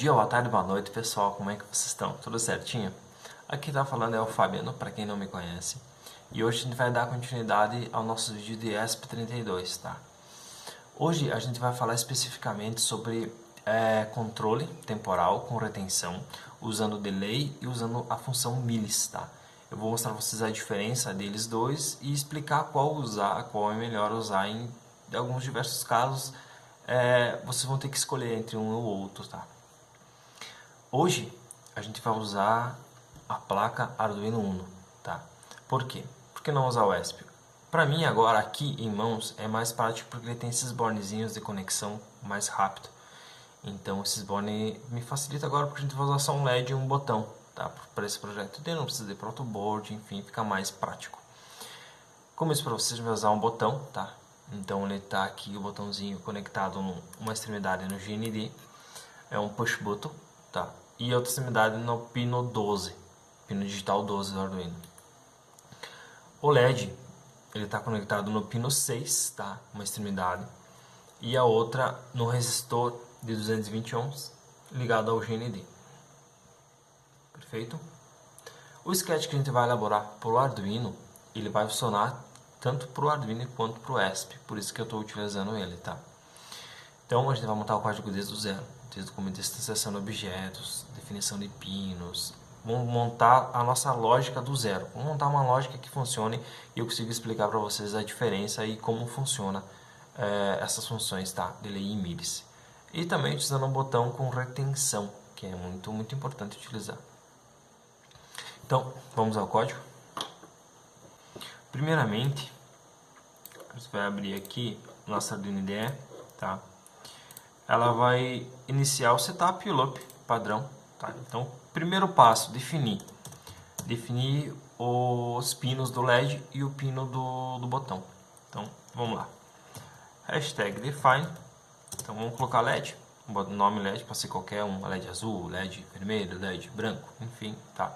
dia, boa tarde, boa noite, pessoal. Como é que vocês estão? Tudo certinho? Aqui tá falando é o Fabiano, para quem não me conhece. E hoje a gente vai dar continuidade ao nosso vídeo de ESP32, tá? Hoje a gente vai falar especificamente sobre controle temporal com retenção, usando delay e usando a função millis, tá? Eu vou mostrar para vocês a diferença deles dois e explicar qual usar, qual é melhor usar em alguns diversos casos. Vocês vão ter que escolher entre um ou outro, tá? Hoje a gente vai usar a placa Arduino Uno, tá? Por quê? Por que não usar o ESP? Para mim agora aqui em mãos é mais prático porque ele tem esses bornezinhos de conexão mais rápido. Então esses bornes me facilita agora porque a gente vai usar só um LED e um botão, tá? Para esse projeto. Então não precisa de protoboard, enfim, fica mais prático. Como isso para vocês, a gente vai usar um botão, tá? Então ele está aqui o botãozinho conectado numa extremidade no GND, é um push button, tá? E a outra extremidade no pino 12, pino digital 12 do Arduino. O LED ele está conectado no pino 6, tá? Uma extremidade, e a outra no resistor de 220 ohms ligado ao GND. Perfeito? O sketch que a gente vai elaborar para o Arduino, ele vai funcionar tanto para o Arduino quanto para o ESP, por isso que eu estou utilizando ele, tá? Então a gente vai montar o código desde o zero, desde como distanciação de objetos, definição de pinos. Vamos montar a nossa lógica do zero. Vamos montar uma lógica que funcione e eu consigo explicar para vocês a diferença e como funciona essas funções, tá? Delay e millis. E também utilizando um botão com retenção, que é muito importante utilizar. Então, vamos ao código. Primeiramente, você vai abrir aqui nossa Arduino IDE, tá? Ela vai iniciar o setup e o loop padrão, tá? Então, primeiro passo, definir os pinos do LED e o pino do botão. Então, vamos lá. Hashtag define. Então, vamos colocar LED. O nome LED pode ser qualquer um, LED azul, LED vermelho, LED branco, enfim, tá?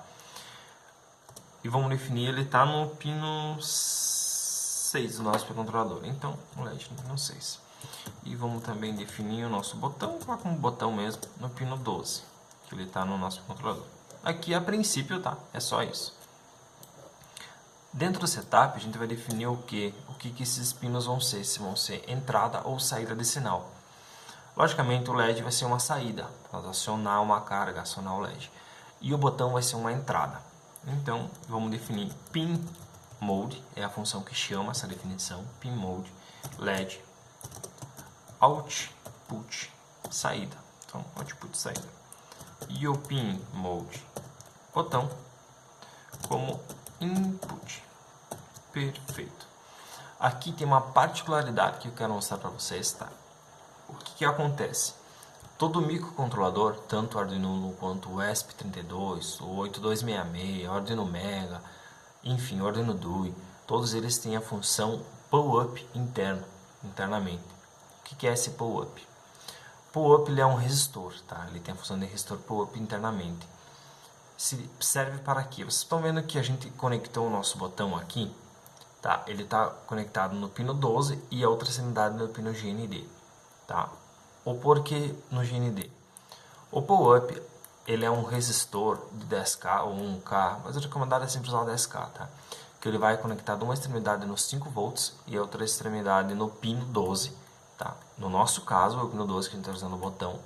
E vamos definir, ele está no pino 6 do nosso controlador. Então, o LED no pino 6. E vamos também definir o nosso botão, lá como botão mesmo, no pino 12, que ele está no nosso controlador. Aqui, a princípio, tá? É só isso. Dentro do setup, a gente vai definir o que esses pinos vão ser, se vão ser entrada ou saída de sinal. Logicamente, o LED vai ser uma saída, para acionar uma carga, acionar o LED. E o botão vai ser uma entrada. Então, vamos definir pin mode, é a função que chama essa definição, pin mode, LED, output, saída. Então, output, saída. E o pin mode, botão, como input. Perfeito. Aqui tem uma particularidade que eu quero mostrar para vocês, tá? O que acontece? Todo microcontrolador, tanto o Arduino Uno quanto o ESP32, o 8266, o Arduino Mega, enfim, o Arduino Dui, todos eles têm a função pull-up internamente. O que é esse pull-up? Pull-up ele é um resistor, tá? Ele tem a função de resistor pull-up internamente. Serve para quê? Vocês estão vendo que a gente conectou o nosso botão aqui, tá? Ele está conectado no pino 12 e a outra extremidade no pino GND, tá? O porquê no GND? O pull-up ele é um resistor de 10K ou 1K, mas o recomendado é sempre usar o 10K, tá? Que ele vai conectado uma extremidade no 5 volts e a outra extremidade no pino 12, tá? No nosso caso, é o pino 12 que a gente está usando o botão,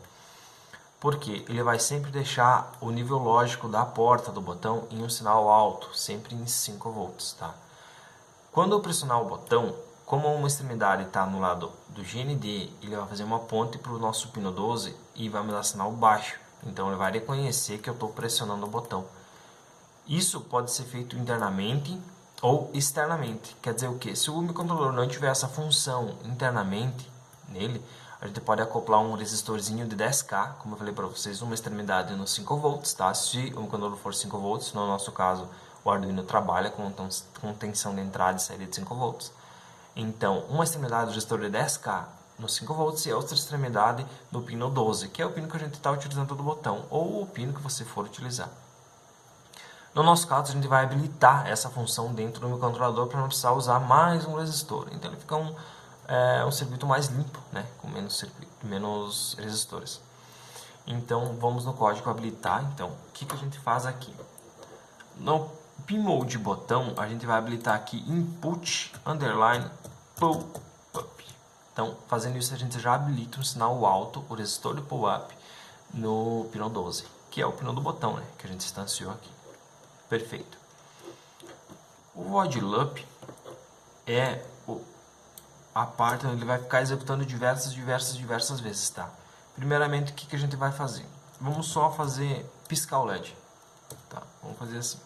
porque ele vai sempre deixar o nível lógico da porta do botão em um sinal alto, sempre em 5 volts, tá? Quando eu pressionar o botão, como uma extremidade está no lado do GND, ele vai fazer uma ponte para o nosso pino 12 e vai me dar sinal baixo. Então ele vai reconhecer que eu estou pressionando o botão. Isso pode ser feito internamente ou externamente. Quer dizer o que? Se o microcontrolador não tiver essa função internamente nele, a gente pode acoplar um resistorzinho de 10K, como eu falei para vocês, uma extremidade no 5 volts, tá? Se o microcontrolador for 5 volts, no nosso caso o Arduino trabalha com tensão de entrada e saída de 5 volts. Então, uma extremidade do resistor de 10K no 5 volts e a outra extremidade no pino 12, que é o pino que a gente está utilizando do botão, ou o pino que você for utilizar. No nosso caso, a gente vai habilitar essa função dentro do microcontrolador para não precisar usar mais um resistor. Então, ele fica um circuito mais limpo, né? Com menos resistores. Então, vamos no código habilitar. Então, o que a gente faz aqui? No pinMode botão, a gente vai habilitar aqui input underline pull up. Então, fazendo isso, a gente já habilita um sinal alto, o resistor de pull up, no pino 12, que é o pino do botão, né, que a gente instanciou aqui. Perfeito. O void loop é a parte onde ele vai ficar executando diversas vezes, tá? Primeiramente, o que a gente vai fazer? Vamos só fazer piscar o LED, tá? Vamos fazer assim.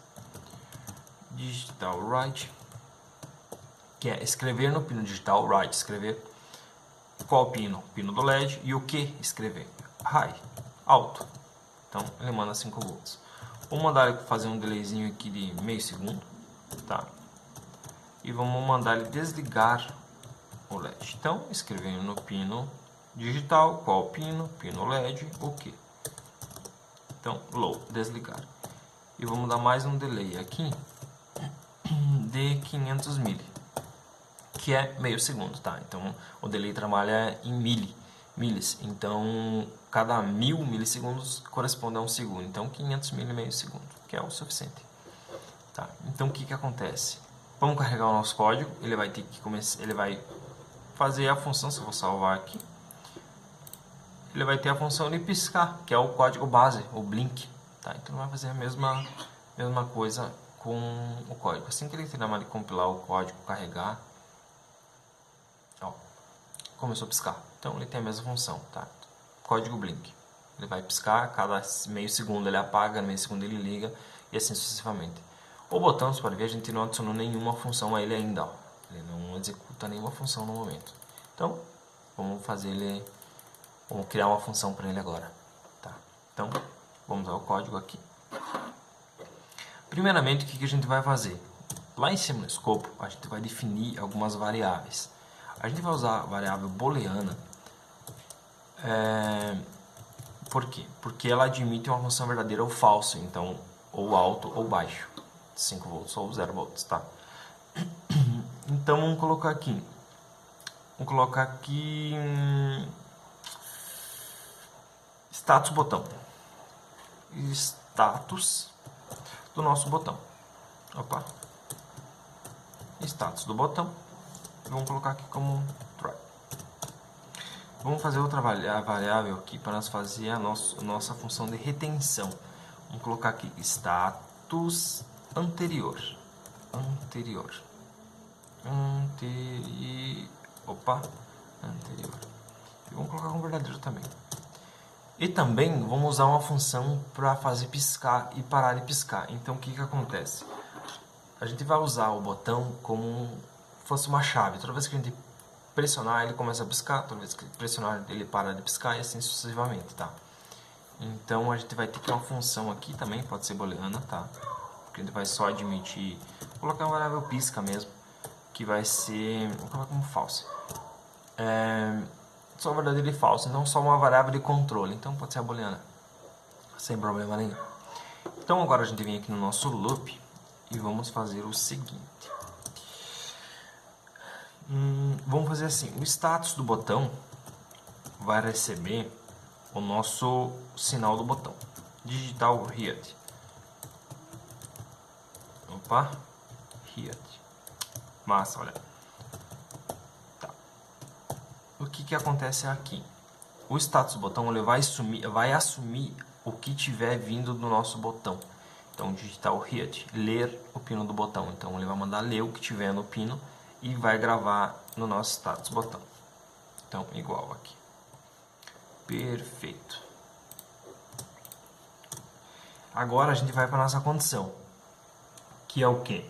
Digital write, que é escrever no pino digital write, escrever qual pino? Pino do LED, e o que escrever? High, alto. Então ele manda 5 volts. Vou mandar ele fazer um delayzinho aqui de meio segundo, tá? E vamos mandar ele desligar o LED. Então escrevendo no pino digital qual pino? Pino LED, o que? Então low, desligar. E vamos dar mais um delay aqui de 500 mili, que é meio segundo, tá? Então o delay trabalha em milis, então cada 1000 milissegundos corresponde a um segundo, então 500 mili meio segundo, que é o suficiente, tá? Então o que acontece? Vamos carregar o nosso código, ele vai ter que começar, ele vai fazer a função, se eu vou salvar aqui, ele vai ter a função de piscar, que é o código base, o blink, tá? Então vai fazer a mesma coisa com o código. Assim que ele terminar de compilar o código, carregar, ó, começou a piscar. Então ele tem a mesma função, tá? Código blink. Ele vai piscar, cada meio segundo ele apaga, meio segundo ele liga, e assim sucessivamente. O botão, você pode ver, a gente não adicionou nenhuma função a ele ainda, ó. Ele não executa nenhuma função no momento. Então, vamos fazer ele, vamos criar uma função para ele agora, tá? Então, vamos ao código aqui. Primeiramente, o que a gente vai fazer? Lá em cima no escopo, a gente vai definir algumas variáveis. A gente vai usar a variável booleana. Por quê? Porque ela admite uma função verdadeira ou falsa, então ou alto ou baixo, 5 volts ou 0 volts, tá? Então vamos colocar aqui. Status botão. Status do nosso botão. Opa. Status do botão. Vamos colocar aqui como try. Vamos fazer outra variável aqui para nós fazer a nossa função de retenção. Vamos colocar aqui status anterior. Anterior. E vamos colocar como verdadeiro também. E também vamos usar uma função para fazer piscar e parar de piscar. Então o que acontece? A gente vai usar o botão como se fosse uma chave. Toda vez que a gente pressionar, ele começa a piscar. Toda vez que pressionar, ele para de piscar, e assim sucessivamente, tá? Então a gente vai ter que uma função aqui também, pode ser booleana, tá? Porque a gente vai só admitir, vou colocar uma variável pisca mesmo, que vai ser, vou colocar como false. Só verdadeiro e falso, não só uma variável de controle. Então pode ser a booleana, sem problema nenhum. Então agora a gente vem aqui no nosso loop e vamos fazer o seguinte. Vamos fazer assim, o status do botão vai receber o nosso sinal do botão. Digital read. Opa, read. Massa, olha. Tá. O que acontece aqui? O status do botão ele vai assumir o que tiver vindo do nosso botão. Então, digital read, ler o pino do botão. Então, ele vai mandar ler o que tiver no pino e vai gravar no nosso status botão. Então, igual aqui. Perfeito. Agora a gente vai para a nossa condição, que é o quê?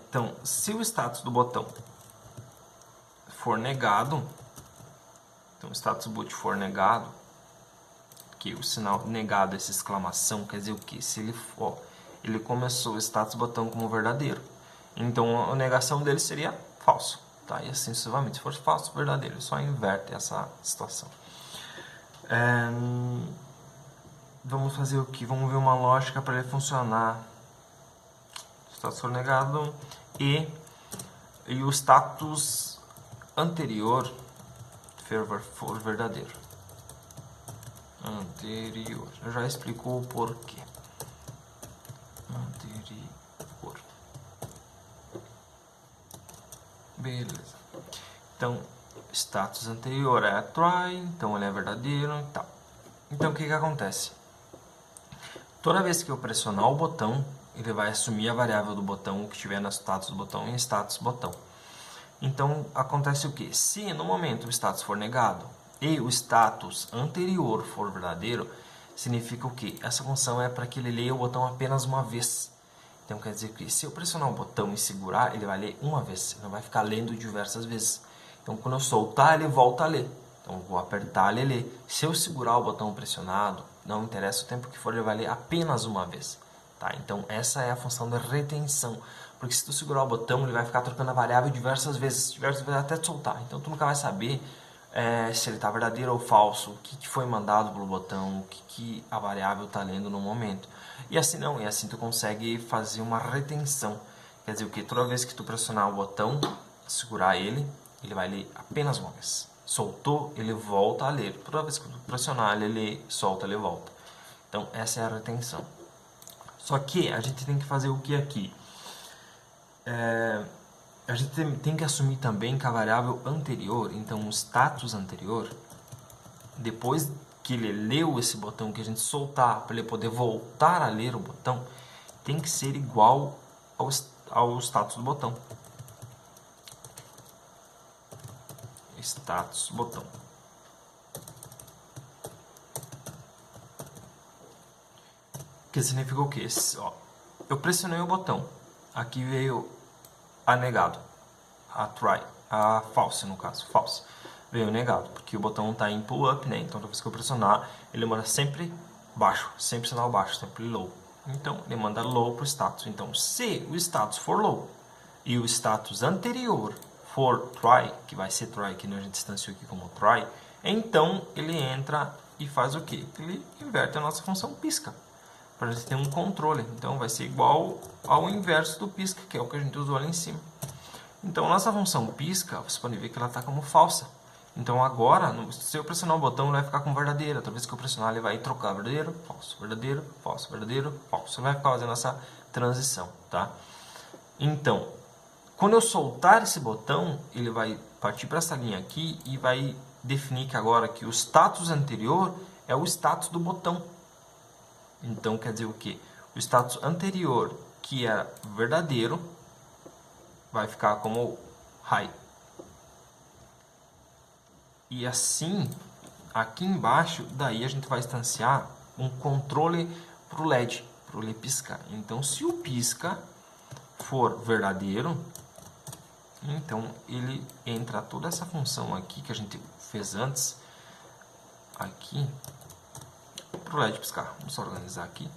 Então, se o status do botão for negado, então o status boot for negado, que o sinal negado, essa exclamação, quer dizer o que? Se ele começou o status botão como verdadeiro, então a negação dele seria falso, tá? E assim sucessivamente. Se for falso, verdadeiro, só inverte essa situação. Vamos fazer o que? Vamos ver uma lógica para ele funcionar. Status for negado e o status anterior for verdadeiro. anterior. Eu já explico o porquê. Anterior. Beleza. Então, status anterior é try, então ele é verdadeiro e tal. Então, o que acontece? Toda vez que eu pressionar o botão, ele vai assumir a variável do botão, o que tiver no status do botão, em status botão. Então, acontece o que? Se no momento o status for negado e o status anterior for verdadeiro, significa o que? Essa função é para que ele leia o botão apenas uma vez. Então, quer dizer que se eu pressionar o botão e segurar, ele vai ler uma vez, ele não vai ficar lendo diversas vezes. Então, quando eu soltar, ele volta a ler. Então, eu vou apertar, ele lê. Se eu segurar o botão pressionado, não interessa o tempo que for, ele vai ler apenas uma vez. Tá? Então, essa é a função da retenção. Porque se tu segurar o botão, ele vai ficar trocando a variável diversas vezes até tu soltar. Então, tu nunca vai saber se ele está verdadeiro ou falso, o que foi mandado pelo botão, o que a variável está lendo no momento. E assim não, e assim tu consegue fazer uma retenção. Quer dizer, o que toda vez que tu pressionar o botão, segurar ele vai ler apenas uma vez. Soltou, ele volta a ler. Toda vez que tu pressionar, ele lê, solta, ele volta. Então, essa é a retenção. Só que a gente tem que fazer o que aqui? A gente tem que assumir também que a variável anterior, então o status anterior, depois que ele leu esse botão, que a gente soltar para ele poder voltar a ler o botão, tem que ser igual ao status do botão. Status botão. Que significa o quê? Ó, eu pressionei o botão, aqui veio a negado, a try, a false no caso, false. Veio negado, porque o botão está em pull up, né? Então toda vez que eu pressionar, ele manda sempre baixo, sempre sinal baixo, sempre low. Então ele manda low para o status. Então se o status for low e o status anterior for try, que vai ser try, que a gente distanciou aqui como try, então ele entra e faz o quê? Ele inverte a nossa função pisca, para a gente ter um controle. Então vai ser igual ao inverso do pisca, que é o que a gente usou ali em cima. Então nossa função pisca, você pode ver que ela está como falsa. Então agora, se eu pressionar o botão, ele vai ficar com verdadeiro. Toda vez que eu pressionar, ele vai trocar verdadeiro, falso, verdadeiro, falso, verdadeiro, falso. Ele vai ficar fazendo essa transição, tá? Então, quando eu soltar esse botão, ele vai partir para essa linha aqui e vai definir que agora que o status anterior é o status do botão. Então, quer dizer o quê? O status anterior, que é verdadeiro, vai ficar como high. E assim, aqui embaixo, daí a gente vai instanciar um controle para o LED, para o LED piscar. Então, se o pisca for verdadeiro, então ele entra toda essa função aqui que a gente fez antes, aqui, para o LED piscar. Vamos só organizar aqui.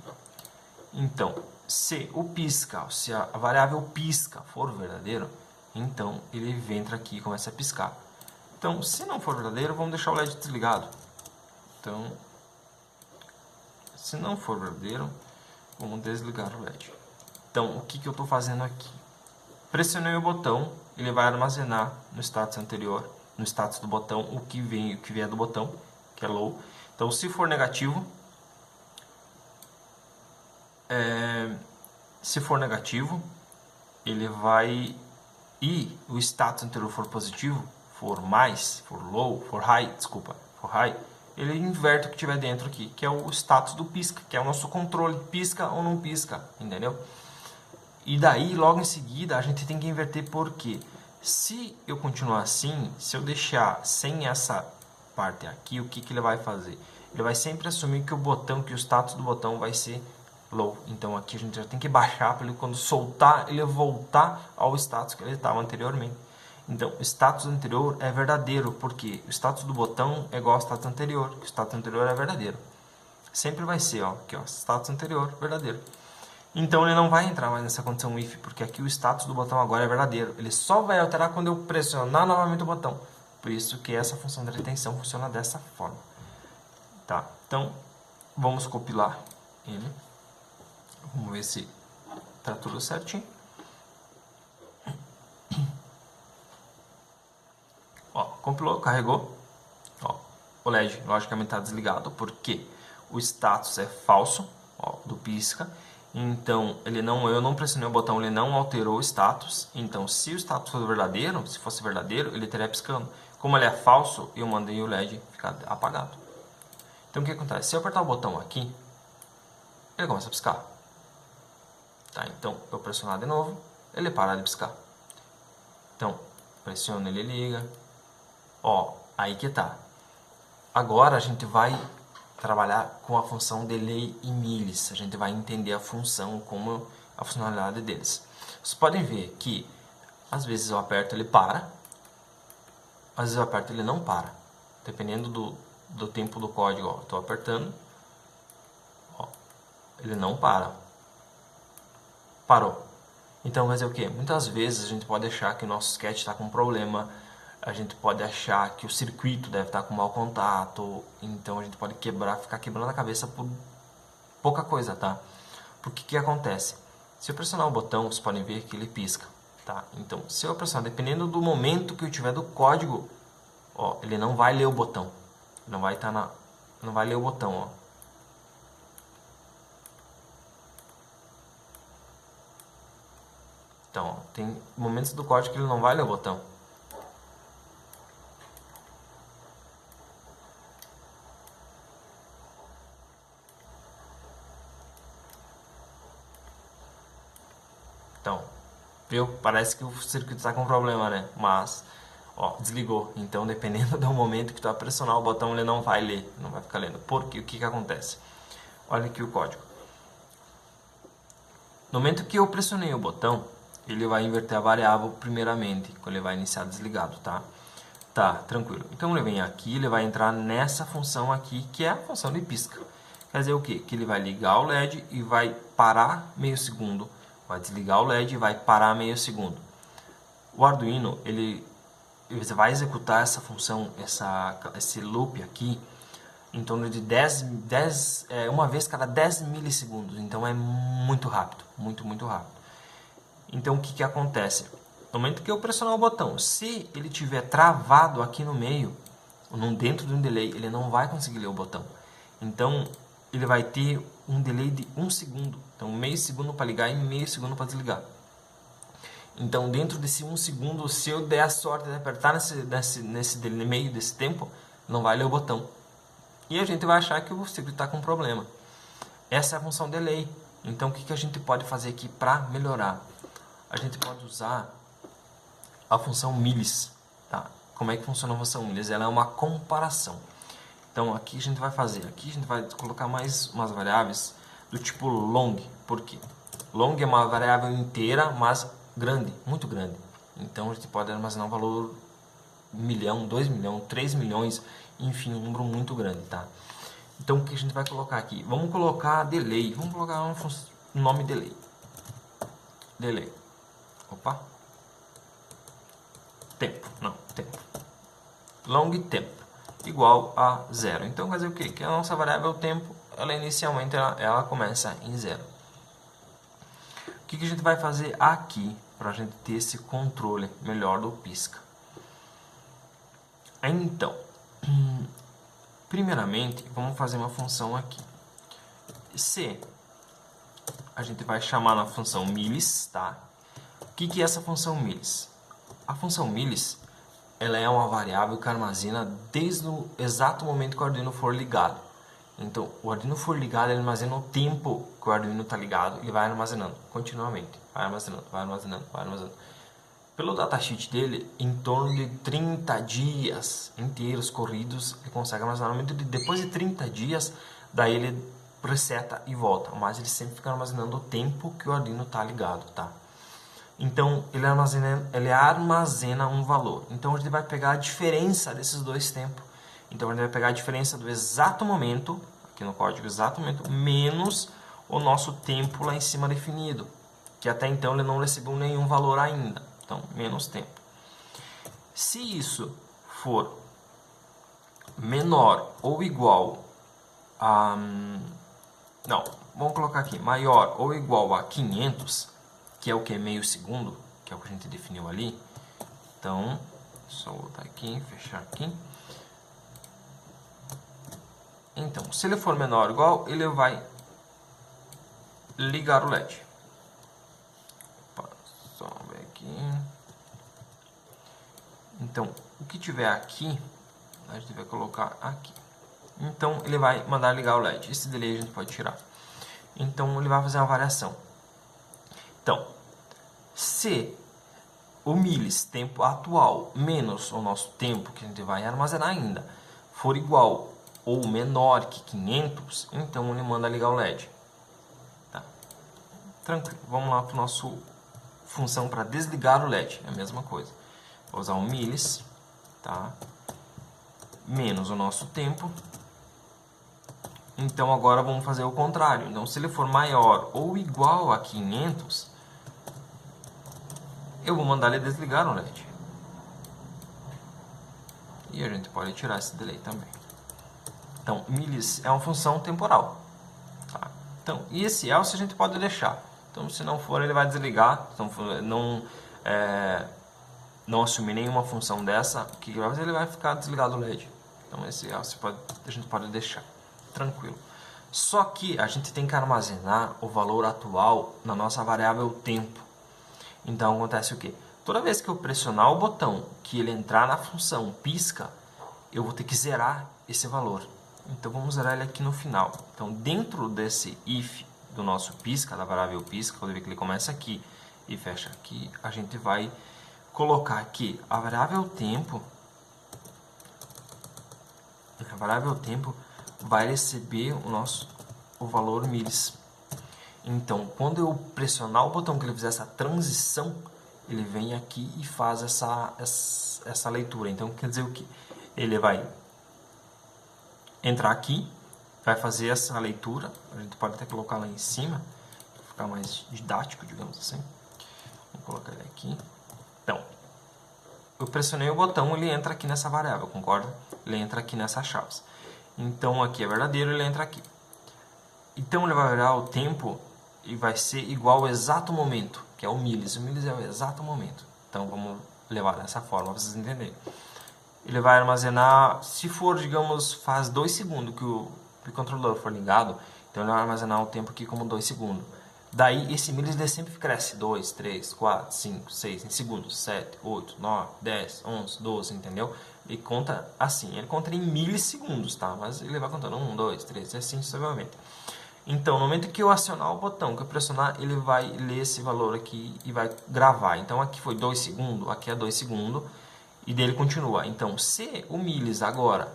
Então, se o pisca, se a variável pisca for verdadeiro, então ele entra aqui e começa a piscar. Então, se não for verdadeiro, vamos deixar o LED desligado. Então, se não for verdadeiro, vamos desligar o LED. Então, o que eu estou fazendo aqui? Pressionei o botão, ele vai armazenar no status anterior, no status do botão, o que vier do botão, que é low. Então, se for negativo, ele vai, e o status anterior for positivo, for mais, for low, for high, ele inverte o que tiver dentro aqui, que é o status do pisca, que é o nosso controle, pisca ou não pisca, entendeu? E daí, logo em seguida, a gente tem que inverter, porque se eu continuar assim, se eu deixar sem essa parte aqui, o que ele vai fazer? Ele vai sempre assumir que o status do botão vai ser low. Então aqui a gente já tem que baixar para ele, quando soltar, ele voltar ao status que ele estava anteriormente. Então, o status anterior é verdadeiro, porque o status do botão é igual ao status anterior, que o status anterior é verdadeiro. Sempre vai ser, ó, aqui, ó, status anterior, verdadeiro. Então, ele não vai entrar mais nessa condição if, porque aqui o status do botão agora é verdadeiro. Ele só vai alterar quando eu pressionar novamente o botão. Por isso que essa função de retenção funciona dessa forma. Tá? Então, vamos compilar ele. Vamos ver se está tudo certinho. Ó, compilou, carregou. Ó, o LED logicamente está desligado, porque o status é falso, ó, do pisca. Então, eu não pressionei o botão, ele não alterou o status. Então, se o status fosse verdadeiro, ele estaria piscando. Como ele é falso, eu mandei o LED ficar apagado. Então, o que acontece? Se eu apertar o botão aqui, ele começa a piscar. Tá? Então, eu pressionar de novo, ele para de piscar. Então, pressiono, ele liga. Ó, aí que tá. Agora, a gente vai trabalhar com a função delay e milis. A gente vai entender a função, como a funcionalidade deles. Vocês podem ver que às vezes eu aperto, ele para, às vezes eu aperto, ele não para, dependendo do tempo do código. Estou apertando, ó, ele não para, parou. Então, mas é o que? Muitas vezes a gente pode achar que o nosso sketch está com um problema. A gente pode achar que o circuito deve estar com mau contato, então a gente pode ficar quebrando a cabeça por pouca coisa, tá? Porque que acontece? Se eu pressionar o botão, vocês podem ver que ele pisca, tá? Então, se eu pressionar, dependendo do momento que eu tiver do código, ó, ele não vai ler o botão, não vai ler o botão, ó. Então, ó, tem momentos do código que ele não vai ler o botão. Então, viu? Parece que o circuito está com problema, né? Mas, ó, desligou. Então, dependendo do momento que tu vai pressionar o botão, ele não vai ler, não vai ficar lendo. Porque o que acontece? Olha aqui o código. No momento que eu pressionei o botão, ele vai inverter a variável primeiramente, quando ele vai iniciar desligado, tá? Tá, tranquilo. Então, ele vem aqui, ele vai entrar nessa função aqui, que é a função de pisca. Quer dizer o quê? Que ele vai ligar o LED e vai parar meio segundo. Vai desligar o LED e vai parar meio segundo. O Arduino, ele vai executar essa função, esse loop aqui, em torno de uma vez cada 10 milissegundos. Então é muito rápido, muito rápido. Então o que acontece? No momento que eu pressionar o botão, se ele tiver travado aqui no meio, dentro de um delay, ele não vai conseguir ler o botão. Então ele vai ter um delay de 1 segundo. Então, meio segundo para ligar e meio segundo para desligar. Então, dentro desse 1 segundo, se eu der a sorte de apertar no meio desse tempo, não vai ler o botão. E a gente vai achar que o circuito está com problema. Essa é a função delay. Então, o que a gente pode fazer aqui para melhorar? A gente pode usar a função milis. Tá? Como é que funciona a função milis? Ela é uma comparação. Então, aqui a gente vai fazer, aqui a gente vai colocar mais umas variáveis do tipo long. Por quê? Long é uma variável inteira, mas grande, muito grande. Então, a gente pode armazenar um valor 1 milhão, 2 milhões, 3 milhões, enfim, um número muito grande, tá? Então, o que a gente vai colocar aqui? Vamos colocar delay, vamos colocar um nome delay. Delay. Opa. Tempo, não, tempo. Long tempo igual a 0. Então, quer dizer o quê? Que a nossa variável tempo, ela inicialmente ela começa em 0. O que a gente vai fazer aqui para a gente ter esse controle melhor do pisca? Então, primeiramente, vamos fazer uma função aqui. Se a gente vai chamar na função milis, tá? O que é essa função milis? A função milis, ela é uma variável que armazena desde o exato momento que o Arduino for ligado. Então, o Arduino for ligado, ele armazena o tempo que o Arduino está ligado e vai armazenando continuamente. Vai armazenando. Pelo datasheet dele, em torno de 30 dias inteiros corridos, ele consegue armazenar. Depois de 30 dias, daí ele reseta e volta. Mas ele sempre fica armazenando o tempo que o Arduino está ligado, tá? Então, ele armazena um valor. Então, a gente vai pegar a diferença desses dois tempos. Então, a gente vai pegar a diferença do exato momento, aqui no código, exato momento, menos o nosso tempo lá em cima definido. Que até então ele não recebeu nenhum valor ainda. Então, menos tempo. Se isso for menor ou igual a... Não, vamos colocar aqui. Maior ou igual a 500... que é o que? Meio segundo, que é o que a gente definiu ali. Então, só voltar aqui, fechar aqui. Então, se ele for menor ou igual, ele vai ligar o LED. Opa, só ver aqui. Então, o que tiver aqui, a gente vai colocar aqui. Então, ele vai mandar ligar o LED. Esse delay a gente pode tirar. Então, ele vai fazer uma variação. Então, se o milis, tempo atual, menos o nosso tempo que a gente vai armazenar ainda, for igual ou menor que 500, então ele manda ligar o LED. Tá? Tranquilo. Vamos lá para a nossa função para desligar o LED. É a mesma coisa. Vou usar o milis, tá? Menos o nosso tempo. Então agora vamos fazer o contrário. Então se ele for maior ou igual a 500, eu vou mandar ele desligar o LED. E a gente pode tirar esse delay também. Então, milis é uma função temporal. Tá? Então, e esse else a gente pode deixar. Então, se não for, ele vai desligar. Então, não assumir nenhuma função dessa, o que ele vai fazer? Ele vai ficar desligado o LED. Então, esse else a gente pode deixar. Tranquilo. Só que a gente tem que armazenar o valor atual na nossa variável tempo. Então, acontece o quê? Toda vez que eu pressionar o botão que ele entrar na função pisca, eu vou ter que zerar esse valor. Então, vamos zerar ele aqui no final. Então, dentro desse if do nosso pisca, da variável pisca, quando ver que ele começa aqui e fecha aqui, a gente vai colocar aqui a variável tempo vai receber o valor milis. Então, quando eu pressionar o botão que ele fizer essa transição, ele vem aqui e faz essa leitura. Então, quer dizer o que? Ele vai entrar aqui, vai fazer essa leitura. A gente pode até colocar lá em cima, para ficar mais didático, digamos assim. Vou colocar ele aqui. Então, eu pressionei o botão, ele entra aqui nessa variável, concorda? Ele entra aqui nessas chaves. Então, aqui é verdadeiro, ele entra aqui. Então, ele vai virar o tempo e vai ser igual ao exato momento, que é o milis. O milis é o exato momento. Então, vamos levar dessa forma para vocês entenderem. Ele vai armazenar, se for, digamos, faz 2 segundos que o controlador for ligado, então ele vai armazenar o tempo aqui como 2 segundos. Daí, esse milis ele sempre cresce 2, 3, 4, 5, 6 em segundos, 7, 8, 9, 10, 11, 12, entendeu? Ele conta assim, ele conta em milissegundos, tá? Mas ele vai contando 1, 2, 3, assim sucessivamente. Então, no momento que eu acionar o botão, que eu pressionar, ele vai ler esse valor aqui e vai gravar. Então, aqui foi 2 segundos, aqui é 2 segundos, e dele continua. Então, se o milis agora,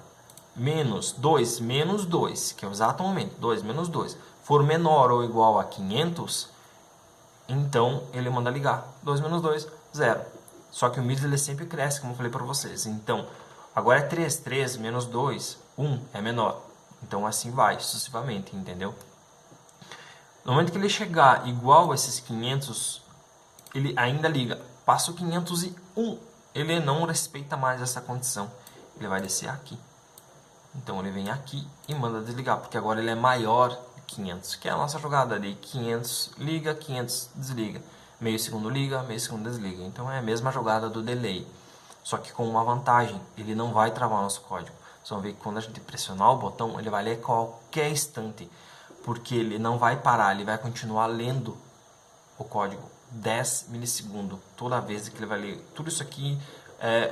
menos 2, que é o exato momento, 2 menos 2, for menor ou igual a 500, então ele manda ligar. 2 menos 2, 0. Só que o milis ele sempre cresce, como eu falei para vocês. Então, agora é 3, 3 menos 2, 1 é menor. Então, assim vai, sucessivamente, entendeu? No momento que ele chegar igual a esses 500, ele ainda liga. Passa o 501, ele não respeita mais essa condição. Ele vai descer aqui. Então, ele vem aqui e manda desligar, porque agora ele é maior que 500, que é a nossa jogada de 500 liga, 500 desliga. Meio segundo liga, meio segundo desliga. Então, é a mesma jogada do delay. Só que com uma vantagem, ele não vai travar o nosso código. Vocês vão ver que quando a gente pressionar o botão, ele vai ler qualquer instante. Porque ele não vai parar, ele vai continuar lendo o código 10 milissegundos. Toda vez que ele vai ler tudo isso aqui,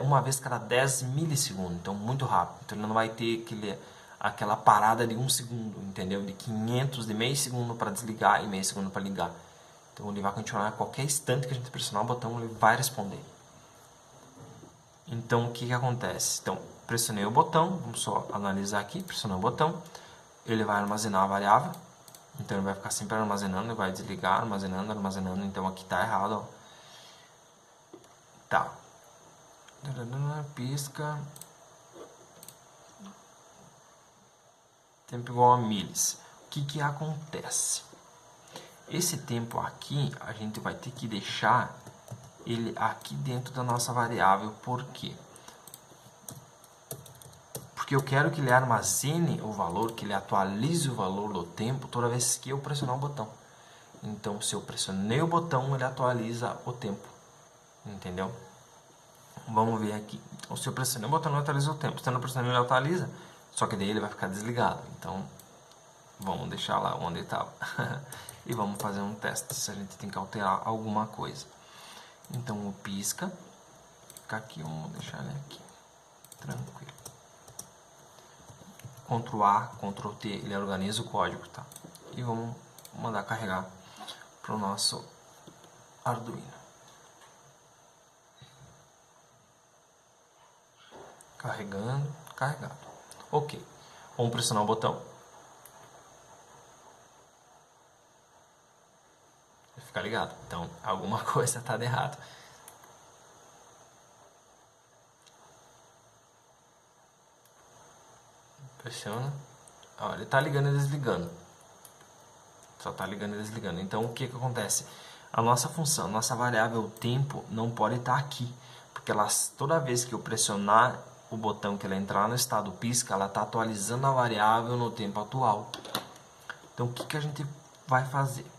uma vez cada 10 milissegundos. Então, muito rápido. Então, ele não vai ter aquela parada de 1 segundo, entendeu? De 500, de meio segundo para desligar e meio segundo para ligar. Então, ele vai continuar a qualquer instante que a gente pressionar o botão, ele vai responder. Então, o que acontece? Então, pressionei o botão, vamos só analisar aqui, pressionei o botão, ele vai armazenar a variável, então ele vai ficar sempre armazenando, ele vai desligar, armazenando, armazenando, então aqui está errado, ó. Tá. Pisca. Tempo igual a milis. O que acontece? Esse tempo aqui, a gente vai ter que deixar ele aqui dentro da nossa variável. Por quê? Porque eu quero que ele armazene o valor, que ele atualize o valor do tempo toda vez que eu pressionar o botão. Então, se eu pressionei o botão, ele atualiza o tempo. Entendeu? Vamos ver aqui. Então, se eu pressionei o botão, ele atualiza o tempo. Se eu não pressionei, ele atualiza. Só que daí ele vai ficar desligado. Então, vamos deixar lá onde estava. E vamos fazer um teste se a gente tem que alterar alguma coisa. Então, o pisca. Fica aqui, vamos deixar ele aqui. Tranquilo. Ctrl A, Ctrl T, ele organiza o código, tá? E vamos mandar carregar para o nosso Arduino. Carregando, carregado. Ok. Vamos pressionar o botão. Vai ficar ligado. Então, alguma coisa está de errado. Pressiona. Ó, ele está ligando e desligando. Só está ligando e desligando. Então, o que acontece? A nossa função, nossa variável tempo não pode estar aqui. Porque toda vez que eu pressionar o botão que ela entrar no estado pisca, ela está atualizando a variável no tempo atual. Então, o que a gente vai fazer?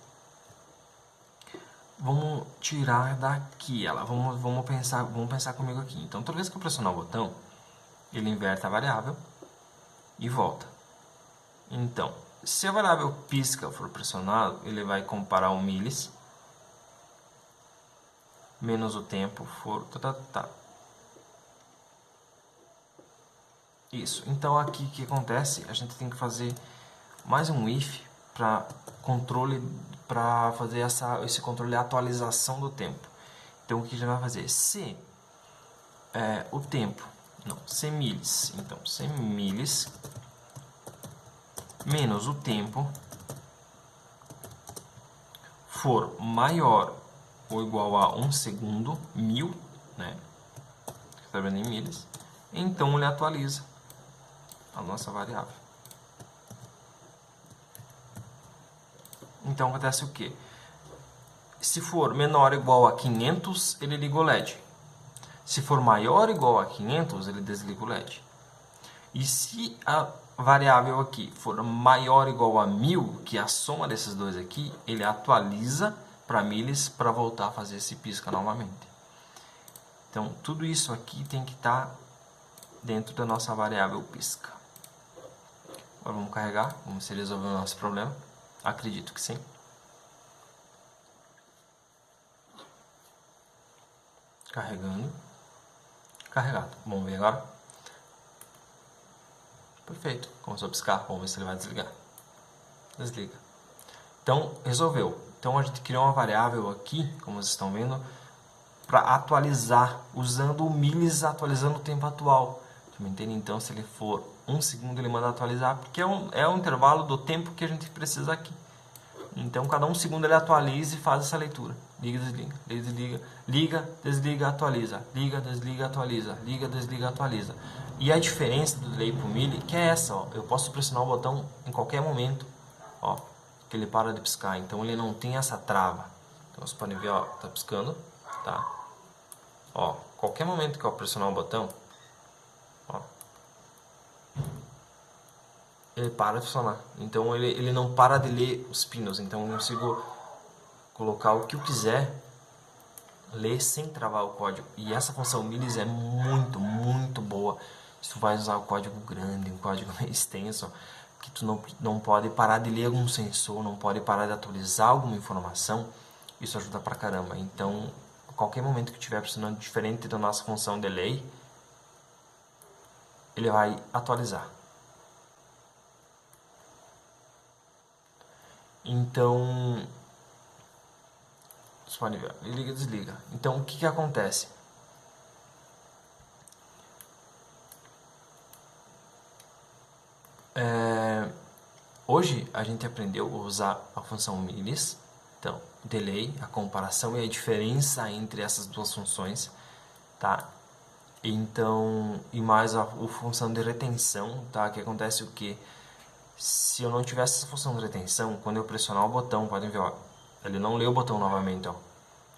Vamos tirar daqui ela. Vamos pensar comigo aqui. Então, toda vez que eu pressionar o botão, ele inverte a variável e volta. Então, se a variável pisca for pressionado, ele vai comparar o milis menos o tempo for... Isso. Então, aqui o que acontece? A gente tem que fazer mais um if para fazer esse controle de atualização do tempo. Então, o que a gente vai fazer? Se o tempo, se milis, então, se milis menos o tempo for maior ou igual a 1 segundo, 1000, né? Está vendo em milis? Então, ele atualiza a nossa variável. Então, acontece o quê? Se for menor ou igual a 500, ele liga o LED. Se for maior ou igual a 500, ele desliga o LED. E se a variável aqui for maior ou igual a 1000, que é a soma desses dois aqui, ele atualiza para milis para voltar a fazer esse pisca novamente. Então, tudo isso aqui tem que estar dentro da nossa variável pisca. Agora vamos carregar, vamos ver se resolveu o nosso problema. Acredito que sim. Carregando. Carregado. Vamos ver agora. Perfeito. Começou a piscar. Vamos ver se ele vai desligar. Desliga. Então, resolveu. Então, a gente criou uma variável aqui, como vocês estão vendo, para atualizar, usando o milis atualizando o tempo atual. Entende? Então, se ele for 1 segundo, ele manda atualizar, porque é um intervalo do tempo que a gente precisa aqui. Então, cada 1 segundo ele atualiza e faz essa leitura. Liga, desliga, liga, desliga, liga, desliga, atualiza, liga, desliga, atualiza, liga, desliga, atualiza. E a diferença do delay para o milli, que é essa, ó, eu posso pressionar o botão em qualquer momento, ó, que ele para de piscar. Então, ele não tem essa trava. Então, vocês podem ver, ó, tá piscando, tá? Ó, qualquer momento que eu pressionar o botão, ó, ele para de funcionar. Então ele não para de ler os pinos. Então eu consigo colocar o que eu quiser, ler sem travar o código. E essa função milis é muito boa. Se tu vai usar o código grande, um código extenso, que tu não pode parar de ler algum sensor, não pode parar de atualizar alguma informação, isso ajuda pra caramba. Então, a qualquer momento que estiver pressionando diferente da nossa função delay, ele vai atualizar. Então, vocês podem ver, ele liga e desliga. Então, o que acontece? Hoje, a gente aprendeu a usar a função milis, então, delay, a comparação e a diferença entre essas duas funções, tá? Então, e mais a função de retenção, tá? Que acontece o que? Se eu não tivesse essa função de retenção, quando eu pressionar o botão, podem ver, ó, ele não lê o botão novamente, ó.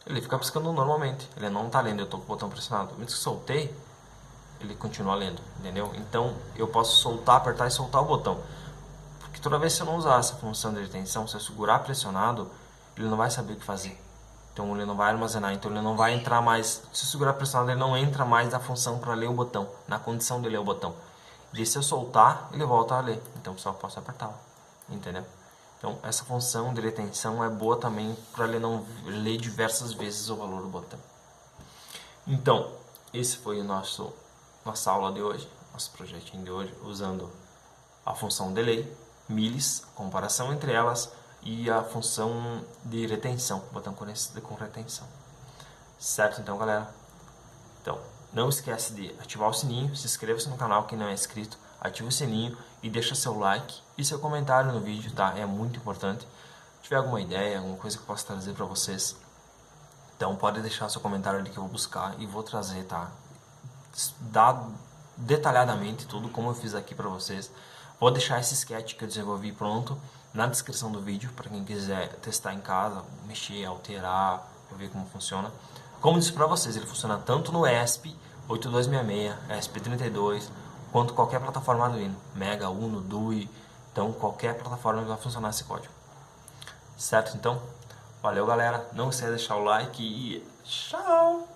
Ele fica piscando normalmente, ele não está lendo, eu estou com o botão pressionado. Mesmo que soltei, ele continua lendo, entendeu? Então, eu posso soltar, apertar e soltar o botão. Porque toda vez que eu não usar essa função de retenção, se eu segurar pressionado, ele não vai saber o que fazer. Então, ele não vai armazenar, então ele não vai entrar mais. Se eu segurar pressionado, ele não entra mais na função para ler o botão, na condição de ler o botão. de se eu soltar, ele volta a ler. Então só posso apertá-la, entendeu? Então essa função de retenção é boa também para ele não ler diversas vezes o valor do botão. Então, esse foi o nossa aula de hoje, nosso projetinho de hoje, usando a função delay, milis, a comparação entre elas, e a função de retenção, botão com retenção. Certo, então, galera? Então, não esquece de ativar o sininho, se inscreva-se no canal quem não é inscrito, ativa o sininho e deixa seu like e seu comentário no vídeo, tá? É muito importante. Se tiver alguma ideia, alguma coisa que eu possa trazer para vocês, então pode deixar seu comentário ali que eu vou buscar e vou trazer, tá? Dar detalhadamente tudo como eu fiz aqui para vocês. Vou deixar esse sketch que eu desenvolvi pronto na descrição do vídeo para quem quiser testar em casa, mexer, alterar, ver como funciona. Como disse para vocês, ele funciona tanto no ESP8266, ESP32, quanto qualquer plataforma Arduino, Mega, Uno, Dui, então qualquer plataforma vai funcionar esse código. Certo? Então, valeu galera, não esqueça de deixar o like e tchau!